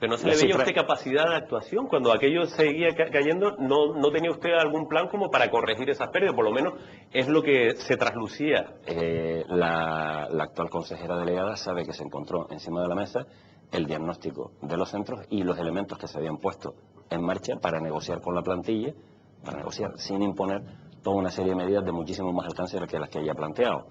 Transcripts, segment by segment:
Pero no se La le veía a cifra- usted capacidad de actuación cuando aquello seguía cayendo. ¿No tenía usted algún plan como para corregir esas pérdidas? Por lo menos es lo que se traslucía. la actual consejera delegada sabe que se encontró encima de la mesa el diagnóstico de los centros y los elementos que se habían puesto en marcha para negociar con la plantilla, para negociar sin imponer toda una serie de medidas de muchísimo más alcance que las que ella ha planteado.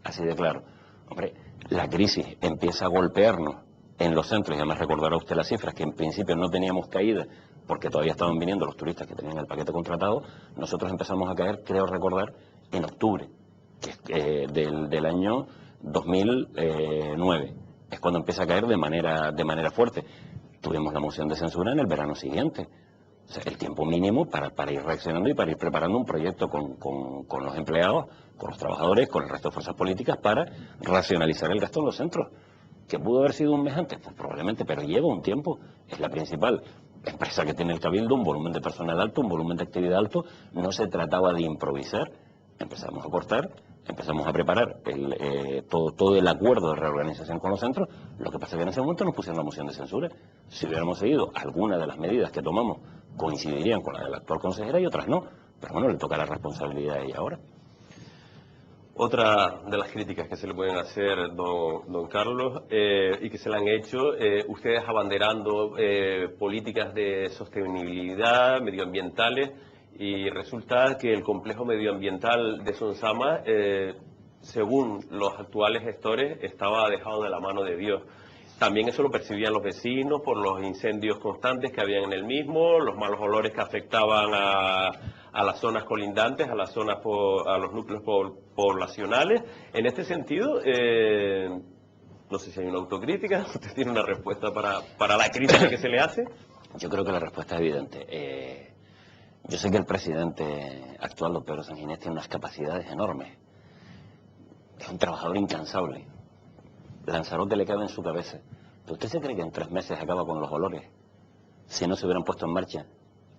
Así de claro. Hombre, la crisis empieza a golpearnos en los centros, y además recordará usted las cifras, que en principio no teníamos caída porque todavía estaban viniendo los turistas que tenían el paquete contratado. Nosotros empezamos a caer, creo recordar, en octubre del año 2009. Es cuando empieza a caer de manera fuerte. Tuvimos la moción de censura en el verano siguiente. O sea, el tiempo mínimo para ir reaccionando y para ir preparando un proyecto con los empleados, con los trabajadores, con el resto de fuerzas políticas para racionalizar el gasto en los centros. ¿Que pudo haber sido un mes antes? Pues probablemente, pero lleva un tiempo. Es la principal empresa que tiene el Cabildo, un volumen de personal alto, un volumen de actividad alto. No se trataba de improvisar. Empezamos a cortar, empezamos a preparar todo el acuerdo de reorganización con los centros. Lo que pasa es que en ese momento nos pusieron la moción de censura. Si hubiéramos seguido alguna de las medidas que tomamos coincidirían con la de la actual consejera y otras no. Pero bueno, le toca la responsabilidad a ella ahora. Otra de las críticas que se le pueden hacer, don Carlos, y que se le han hecho, ustedes abanderando políticas de sostenibilidad, medioambientales, y resulta que el complejo medioambiental de Sonsama, según los actuales gestores, estaba dejado de la mano de Dios. También eso lo percibían los vecinos por los incendios constantes que habían en el mismo, los malos olores que afectaban a las zonas colindantes, a las zonas a los núcleos poblacionales. En este sentido, no sé si hay una autocrítica, usted tiene una respuesta para la crítica que se le hace. Yo creo que la respuesta es evidente. Yo sé que el presidente actual, don Pedro Sanginés, tiene unas capacidades enormes. Es un trabajador incansable. Lanzarote le cabe en su cabeza. ¿Pero usted se cree que en 3 meses acaba con los olores? Si no se hubieran puesto en marcha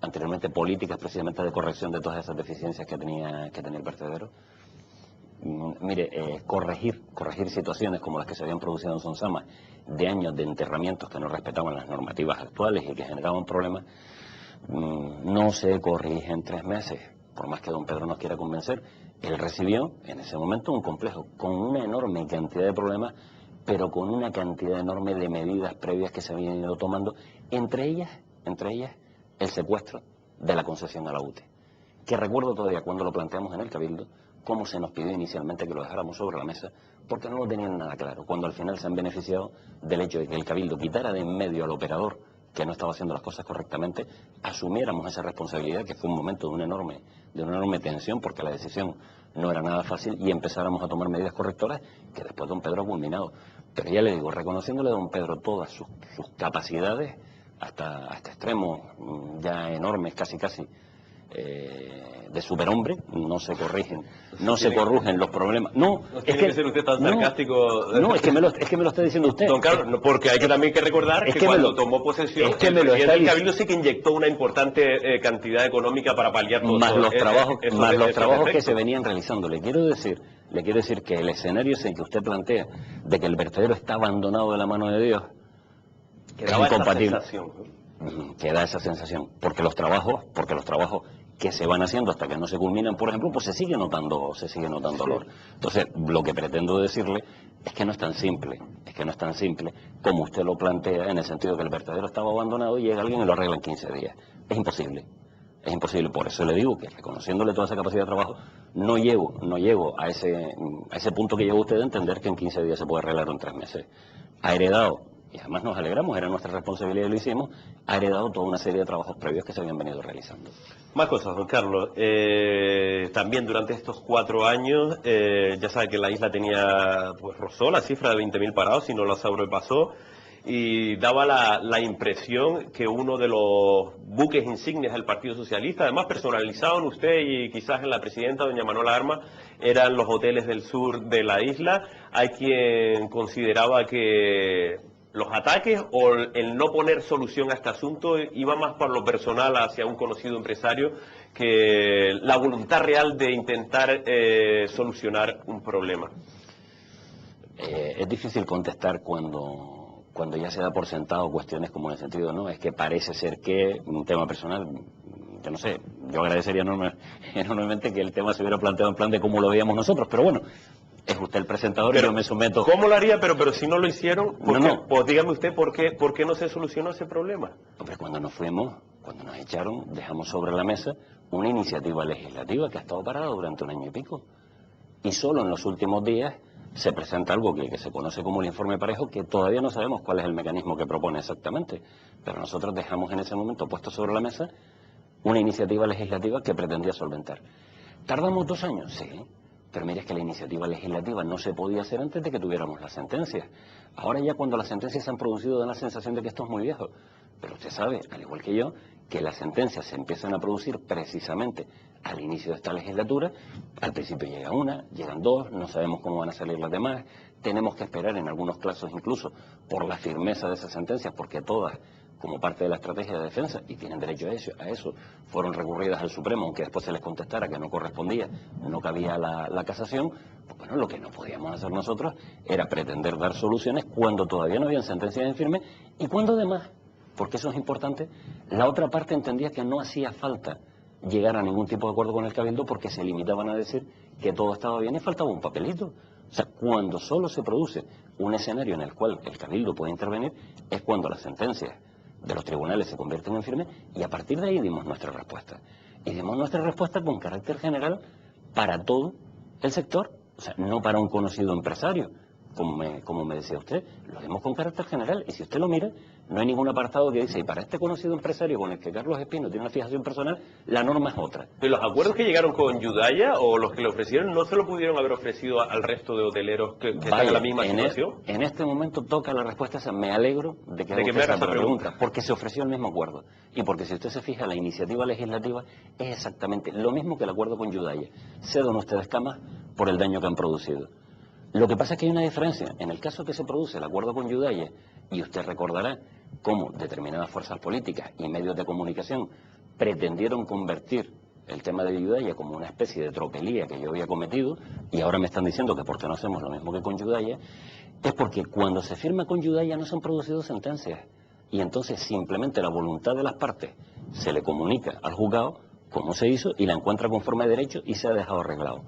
anteriormente políticas precisamente de corrección de todas esas deficiencias que tenía el vertedero. Mire, corregir situaciones como las que se habían producido en Sonsama, de años de enterramientos que no respetaban las normativas actuales y que generaban problemas, no se corrige en 3 meses. Por más que don Pedro nos quiera convencer, él recibió en ese momento un complejo con una enorme cantidad de problemas, pero con una cantidad enorme de medidas previas que se habían ido tomando, entre ellas el secuestro de la concesión a la UTE, que recuerdo todavía cuando lo planteamos en el Cabildo, cómo se nos pidió inicialmente que lo dejáramos sobre la mesa, porque no lo tenían nada claro, cuando al final se han beneficiado del hecho de que el Cabildo quitara de en medio al operador que no estaba haciendo las cosas correctamente, asumiéramos esa responsabilidad, que fue un momento de una enorme tensión, porque la decisión no era nada fácil, y empezáramos a tomar medidas correctoras que después don Pedro ha culminado. Pero ya le digo, reconociéndole a don Pedro todas sus capacidades, hasta extremos ya enormes, casi, de superhombre, no se corrigen los problemas. No, es que ser usted tan sarcástico. No, es que me lo está diciendo usted. Don Carlos, no, porque hay que también recordar que cuando tomó posesión, el presidente del Cabildo sí que inyectó una importante cantidad económica para paliar todo más los trabajos que se efectos venían realizando. Le quiero decir que el escenario ese que usted plantea de que el vertedero está abandonado de la mano de Dios es incompatible. Queda esa sensación, porque los trabajos que se van haciendo hasta que no se culminan, por ejemplo, pues se sigue notando olor. Entonces, lo que pretendo decirle es que no es tan simple, como usted lo plantea, en el sentido que el vertedero estaba abandonado y llega alguien y lo arregla en 15 días. Es imposible, por eso le digo que reconociéndole toda esa capacidad de trabajo, no llego a ese punto que llegó usted de entender que en 15 días se puede arreglar en 3 meses. Ha heredado, y además nos alegramos, era nuestra responsabilidad y lo hicimos, ha heredado toda una serie de trabajos previos que se habían venido realizando. Más cosas, don Carlos. También durante estos 4 años, ya sabe que la isla tenía, pues rozó la cifra de 20.000 parados, si no la sobrepasó, y daba la impresión que uno de los buques insignias del Partido Socialista, además personalizado en usted y quizás en la presidenta, doña Manuela Armas, eran los hoteles del sur de la isla. Hay quien consideraba que los ataques o el no poner solución a este asunto iba más por lo personal hacia un conocido empresario que la voluntad real de intentar solucionar un problema. Es difícil contestar cuando cuando ya se da por sentado cuestiones como en el sentido, no, es que parece ser que un tema personal, yo no sé, yo agradecería enormemente que el tema se hubiera planteado en plan de cómo lo veíamos nosotros, pero bueno, es usted el presentador y yo me someto. ¿Cómo lo haría? Pero si no lo hicieron, No. Pues dígame usted por qué no se solucionó ese problema. Hombre, cuando nos fuimos, cuando nos echaron, dejamos sobre la mesa una iniciativa legislativa que ha estado parada durante un año y pico. Y solo en los últimos días se presenta algo que se conoce como el informe Parejo, que todavía no sabemos cuál es el mecanismo que propone exactamente. Pero nosotros dejamos en ese momento puesto sobre la mesa una iniciativa legislativa que pretendía solventar. ¿Tardamos 2 años? Sí. Pero mire, es que la iniciativa legislativa no se podía hacer antes de que tuviéramos las sentencias. Ahora ya cuando las sentencias se han producido da la sensación de que esto es muy viejo. Pero usted sabe, al igual que yo, que las sentencias se empiezan a producir precisamente al inicio de esta legislatura. Al principio llega una, llegan 2, no sabemos cómo van a salir las demás. Tenemos que esperar en algunos casos incluso por la firmeza de esas sentencias, porque todas, como parte de la estrategia de defensa, y tienen derecho a eso, fueron recurridas al Supremo, aunque después se les contestara que no correspondía, no cabía la casación. Pues bueno, lo que no podíamos hacer nosotros era pretender dar soluciones cuando todavía no habían sentencias en firme y cuando además, porque eso es importante, la otra parte entendía que no hacía falta llegar a ningún tipo de acuerdo con el Cabildo porque se limitaban a decir que todo estaba bien y faltaba un papelito. O sea, cuando solo se produce un escenario en el cual el Cabildo puede intervenir es cuando las sentencias de los tribunales se convierten en firmes, y a partir de ahí dimos nuestra respuesta. Y dimos nuestra respuesta con carácter general para todo el sector, o sea, no para un conocido empresario, como me decía usted, lo dimos con carácter general, y si usted lo mira, no hay ningún apartado que dice, y para este conocido empresario con el que Carlos Espino tiene una fijación personal, la norma es otra. ¿Pero los acuerdos que llegaron con Yudaya o los que le ofrecieron no se lo pudieron haber ofrecido al resto de hoteleros que están en la misma situación? En este momento toca la respuesta esa. Me alegro de que me haga esa pregunta, porque se ofreció el mismo acuerdo. Y porque si usted se fija, la iniciativa legislativa es exactamente lo mismo que el acuerdo con Yudaya. Cedan ustedes camas por el daño que han producido. Lo que pasa es que hay una diferencia. En el caso que se produce el acuerdo con Yudaya, y usted recordará cómo determinadas fuerzas políticas y medios de comunicación pretendieron convertir el tema de Yudaya como una especie de tropelía que yo había cometido, y ahora me están diciendo que porque no hacemos lo mismo que con Yudaya, es porque cuando se firma con Yudaya no se han producido sentencias, y entonces simplemente la voluntad de las partes se le comunica al juzgado cómo se hizo y la encuentra conforme a derecho y se ha dejado arreglado.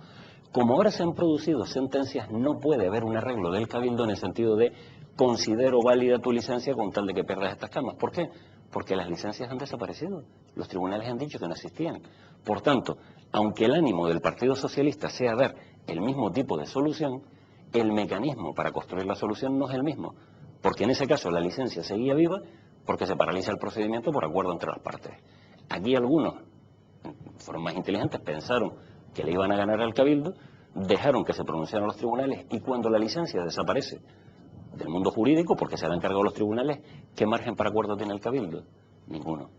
Como ahora se han producido sentencias, no puede haber un arreglo del Cabildo en el sentido de considero válida tu licencia con tal de que pierdas estas camas. ¿Por qué? Porque las licencias han desaparecido. Los tribunales han dicho que no existían. Por tanto, aunque el ánimo del Partido Socialista sea dar el mismo tipo de solución, el mecanismo para construir la solución no es el mismo. Porque en ese caso la licencia seguía viva porque se paraliza el procedimiento por acuerdo entre las partes. Aquí algunos fueron más inteligentes, pensaron que le iban a ganar al Cabildo, dejaron que se pronunciaran los tribunales, y cuando la licencia desaparece del mundo jurídico, porque se la han encargado los tribunales, ¿qué margen para acuerdo tiene el Cabildo? Ninguno.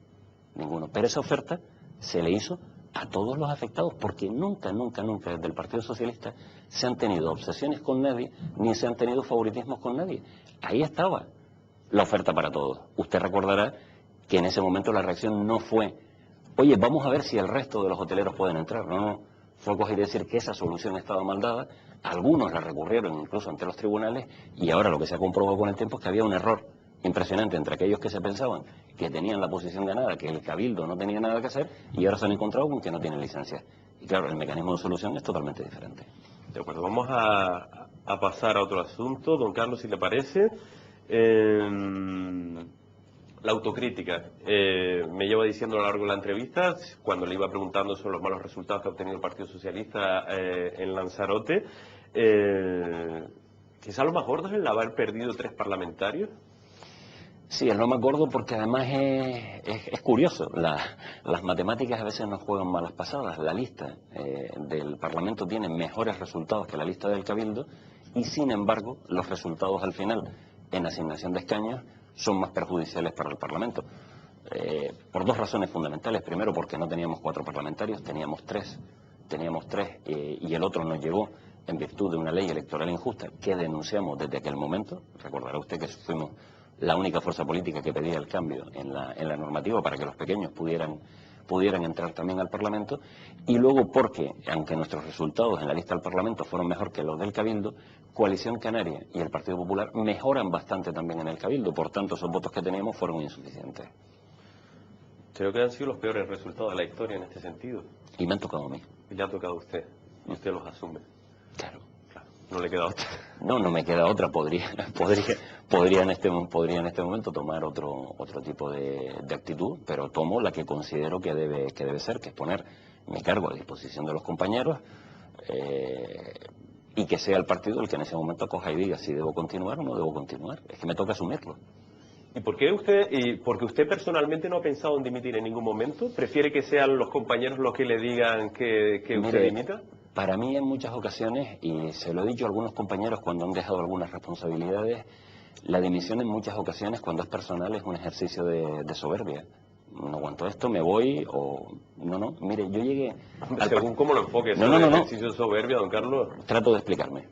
Pero esa oferta se le hizo a todos los afectados, porque nunca desde el Partido Socialista se han tenido obsesiones con nadie, ni se han tenido favoritismos con nadie. Ahí estaba la oferta para todos. Usted recordará que en ese momento la reacción no fue, oye, vamos a ver si el resto de los hoteleros pueden entrar. No. Fue coger y decir que esa solución estaba mal dada. Algunos la recurrieron incluso ante los tribunales, y ahora lo que se ha comprobado con el tiempo es que había un error impresionante entre aquellos que se pensaban que tenían la posición ganada, que el Cabildo no tenía nada que hacer, y ahora se han encontrado con que no tienen licencia. Y claro, el mecanismo de solución es totalmente diferente. De acuerdo, vamos a pasar a otro asunto, don Carlos, si le parece. La autocrítica. Me lleva diciendo a lo largo de la entrevista, cuando le iba preguntando sobre los malos resultados que ha obtenido el Partido Socialista en Lanzarote, quizá lo más gordo es el haber perdido 3 parlamentarios. Sí, es lo más gordo porque además es curioso. Las matemáticas a veces nos juegan malas pasadas. La lista del Parlamento tiene mejores resultados que la lista del Cabildo, y sin embargo los resultados al final en asignación de escaños son más perjudiciales para el Parlamento. Por 2 razones fundamentales. Primero, porque no teníamos 4 parlamentarios, teníamos 3, y el otro nos llegó en virtud de una ley electoral injusta que denunciamos desde aquel momento. Recordará usted que fuimos la única fuerza política que pedía el cambio en la normativa para que los pequeños pudieran pudieran entrar también al Parlamento, y luego porque, aunque nuestros resultados en la lista del Parlamento fueron mejor que los del Cabildo, Coalición Canaria y el Partido Popular mejoran bastante también en el Cabildo, por tanto esos votos que teníamos fueron insuficientes. Creo que han sido los peores resultados de la historia en este sentido. Y me han tocado a mí. Y le ha tocado a usted, y usted los asume. Claro. No le queda otra. No me queda otra. Podría en este momento tomar otro tipo de actitud, pero tomo la que considero que debe ser, que es poner mi cargo a disposición de los compañeros y que sea el partido el que en ese momento coja y diga si debo continuar o no debo continuar. Es que me toca asumirlo. ¿Y por qué porque usted personalmente no ha pensado en dimitir en ningún momento? ¿Prefiere que sean los compañeros los que le digan que usted dimita? Para mí en muchas ocasiones, y se lo he dicho a algunos compañeros cuando han dejado algunas responsabilidades, la dimisión en muchas ocasiones cuando es personal es un ejercicio de soberbia. No aguanto esto, me voy o... No, mire, yo llegué... Según cómo lo enfoques, no. ejercicio de soberbia, don Carlos. Trato de explicarme.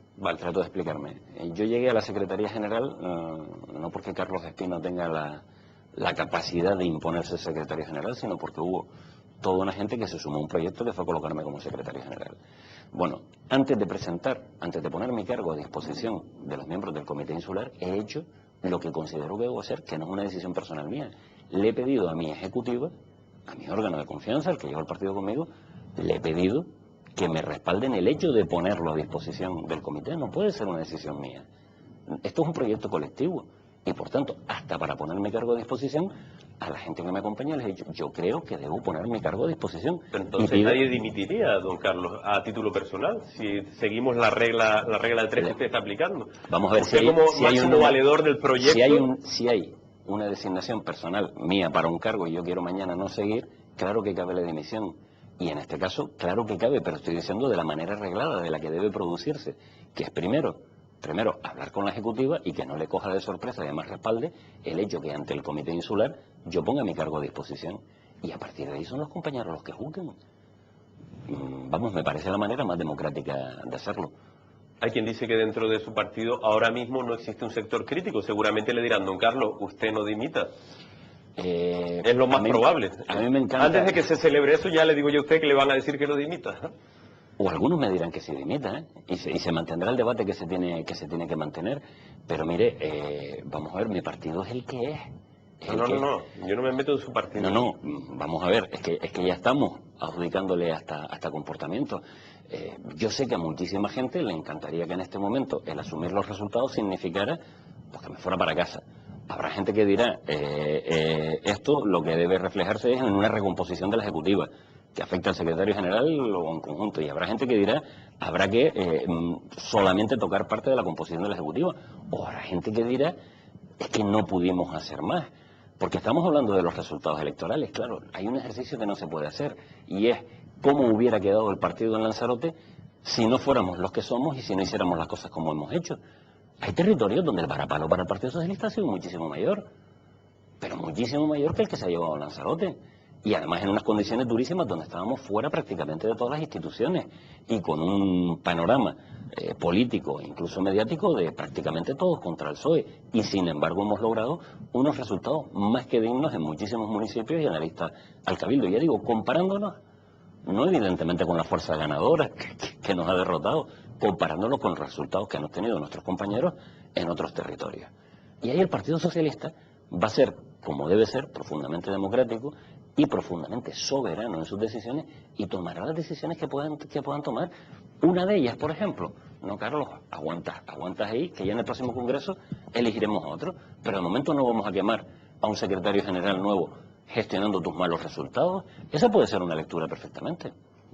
Yo llegué a la Secretaría General, no porque Carlos Espino tenga la capacidad de imponerse secretario general, sino porque hubo toda una gente que se sumó a un proyecto que fue a colocarme como secretario general. Bueno, antes de poner mi cargo a disposición de los miembros del Comité Insular, he hecho lo que considero que debo hacer, que no es una decisión personal mía. Le he pedido a mi ejecutiva, a mi órgano de confianza, el que lleva el partido conmigo, le he pedido que me respalden el hecho de ponerlo a disposición del comité. No puede ser una decisión mía. Esto es un proyecto colectivo. Y por tanto, hasta para poner mi cargo a disposición, a la gente que me acompaña les he dicho, yo creo que debo poner mi cargo a disposición. Pero entonces nadie dimitiría, don Carlos, a título personal, si seguimos la regla de tres que usted está aplicando. Vamos a ver si hay un valedor del proyecto. Si hay una designación personal mía para un cargo y yo quiero mañana no seguir, claro que cabe la dimisión. Y en este caso, claro que cabe, pero estoy diciendo de la manera arreglada, de la que debe producirse, que es primero, hablar con la ejecutiva y que no le coja de sorpresa y además respalde el hecho que ante el comité insular yo ponga mi cargo a disposición. Y a partir de ahí son los compañeros los que juzguen. Vamos, me parece la manera más democrática de hacerlo. Hay quien dice que dentro de su partido ahora mismo no existe un sector crítico. Seguramente le dirán, don Carlos, usted no dimita. Es lo más probable. A mí me encanta. Antes de que se celebre eso, ya le digo yo a usted que le van a decir que no dimita. O algunos me dirán que sí dimita, y se mantendrá el debate que se tiene que mantener. Pero mire, vamos a ver, mi partido es el que es. No, yo no me meto en su partido. No, vamos a ver, es que ya estamos adjudicándole hasta comportamiento. Yo sé que a muchísima gente le encantaría que en este momento el asumir los resultados significara pues, que me fuera para casa. Habrá gente que dirá, esto lo que debe reflejarse es en una recomposición de la ejecutiva, que afecta al secretario general o en conjunto. Y habrá gente que dirá, habrá que solamente tocar parte de la composición de la ejecutiva. O habrá gente que dirá, es que no pudimos hacer más. Porque estamos hablando de los resultados electorales, claro. Hay un ejercicio que no se puede hacer, y es cómo hubiera quedado el partido en Lanzarote si no fuéramos los que somos y si no hiciéramos las cosas como hemos hecho. Hay territorios donde el varapalo para el Partido Socialista ha sido muchísimo mayor, pero muchísimo mayor que el que se ha llevado a Lanzarote. Y además en unas condiciones durísimas donde estábamos fuera prácticamente de todas las instituciones y con un panorama político, incluso mediático, de prácticamente todos contra el PSOE. Y sin embargo hemos logrado unos resultados más que dignos en muchísimos municipios y en la lista al Cabildo. Ya digo, comparándonos, no evidentemente con la fuerza ganadora que nos ha derrotado, comparándonos con los resultados que han obtenido nuestros compañeros en otros territorios. Y ahí el Partido Socialista va a ser, como debe ser, profundamente democrático y profundamente soberano en sus decisiones y tomará las decisiones que puedan tomar. Una de ellas, por ejemplo, no, Carlos, aguantas ahí, que ya en el próximo Congreso elegiremos a otro, pero de momento no vamos a quemar a un secretario general nuevo gestionando tus malos resultados. Esa puede ser una lectura perfectamente.